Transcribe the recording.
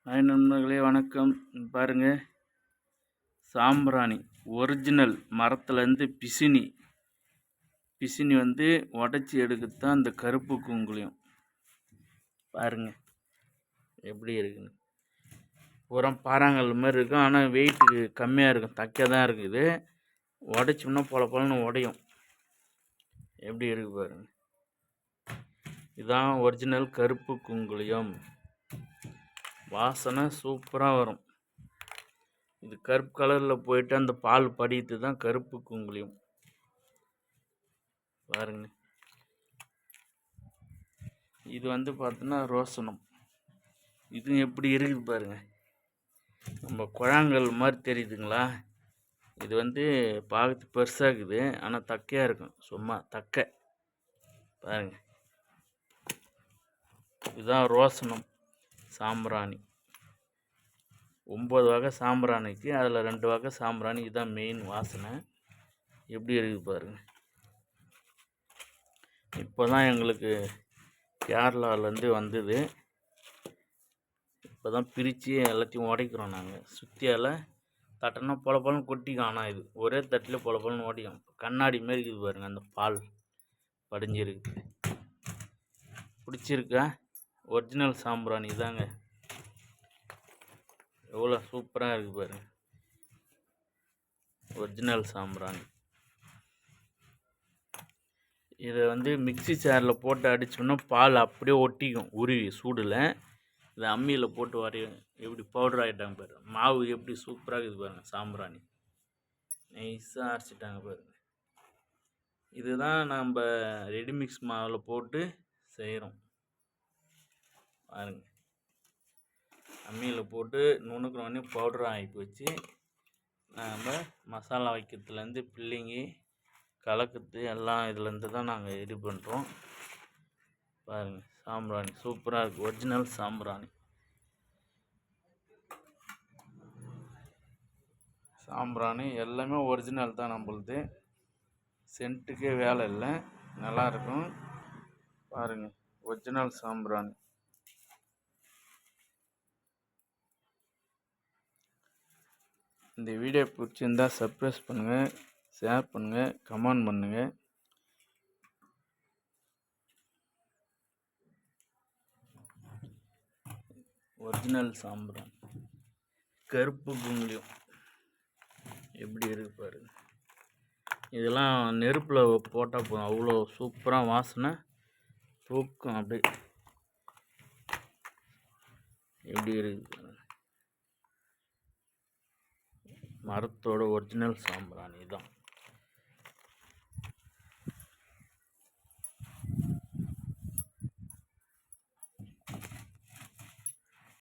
Hi நண்பர்களே, வணக்கம். பாருங்க, சாம்பிராணி ஒரிஜினல் மரத்துலேருந்து பிசினி வந்து உடச்சி எடுக்கத்தான் இந்த கருப்பு குங்குலியம். பாருங்க எப்படி இருக்குன்னு. பூரா பாறாங்கல் மாதிரி இருக்கும், ஆனால் வெயிட்டு கம்மியாக இருக்கும், தக்க தான் இருக்குது. உடைச்சோம்னா பொலன்னு உடையும். எப்படி இருக்கு பாருங்க. இதுதான் ஒரிஜினல் கருப்பு குங்குலியம். வாசனை சூப்பராக வரும். இது கருப்பு கலரில் போயிட்டு அந்த பால் படித்து தான் கருப்பு குங்குலியம். பாருங்க, இது வந்து பார்த்தோன்னா ரோசனம். இது எப்படி இருக்குது பாருங்க. நம்ம குழாங்கல் மாதிரி தெரியுதுங்களா? இது வந்து பார்க்கறதுக்கு பெருசாக இருக்குது, ஆனால் தக்கையாக இருக்கும். சும்மா தக்கை பாருங்க. இதுதான் ரோசனம் சாம்பிராணி. 9 வகை சாம்பிராணிக்கு அதில் 2 வகை சாம்பிராணி. இதுதான் மெயின் வாசனை. எப்படி இருக்குது பாருங்க. இப்போ தான் எங்களுக்கு கேரளாவிலேருந்து வந்தது. இப்போ தான் பிரித்து எல்லாத்தையும் உடைக்கிறோம் நாங்கள். சுற்றியால் தட்டினா பொலன்னு கொட்டி காணோம். இது ஒரே தட்டில் பொலன்னு உடைக்கும். கண்ணாடி மாரி இருக்குது பாருங்கள், அந்த பால் படிஞ்சிருக்கு. பிடிச்சிருக்கா? ஒரிஜினல் சாம்பிராணி தாங்க. எவ்வளோ சூப்பராக இருக்குது பாருங்க. ஒரிஜினல் சாம்பிராணி. இதை வந்து மிக்சி சேரில் போட்டு அடித்தோம்னா பால் அப்படியே ஒட்டிக்கும் உருவி சூடில். இதை அம்மியில் போட்டு வரையும் எப்படி பவுடர் ஆகிட்டாங்க பாரு. மாவு எப்படி சூப்பராக இருக்குது பாருங்கள். சாம்பிராணி நைஸாக அரைச்சிட்டாங்க பாருங்கள். இதுதான் நம்ம ரெடிமிக்ஸ் மாவில் போட்டு செய்கிறோம் பாருங்க. அம்மியில் போட்டு நுணுக்கிறோன்னே பவுடர் ஆகி போச்சு. நம்ம மசாலா வைக்கிறதுலேருந்து பிள்ளைங்கி கலக்கிறது எல்லாம் இதுலேருந்து தான் நாங்கள் ரெடி பண்ணுறோம் பாருங்கள். சாம்பிராணி சூப்பராக இருக்குது. ஒரிஜினல் சாம்பிராணி. சாம்பிராணி எல்லாமே ஒரிஜினல் தான் நம்மளுது. சென்ட்டுக்கே வேலை இல்லை, நல்லாயிருக்கும் பாருங்கள். ஒரிஜினல் சாம்பிராணி. இந்த வீடியோ பிடிச்சிருந்தா சப்ஸ்கிரைப் பண்ணுங்கள், ஷேர் பண்ணுங்கள், கமெண்ட் பண்ணுங்கள். ஒரிஜினல் சாம்பிராணி கருப்பு குங்குலியம் எப்படி இருக்கு பாருங்க. இதெல்லாம் நெருப்பில் போட்டால் போதும், அவ்வளோ சூப்பராக வாசனை தூக்கம். அப்படியே எப்படி இருக்கு பாருங்க. மரத்தோட ஒரிஜினல் சாம்பிராணி தான்.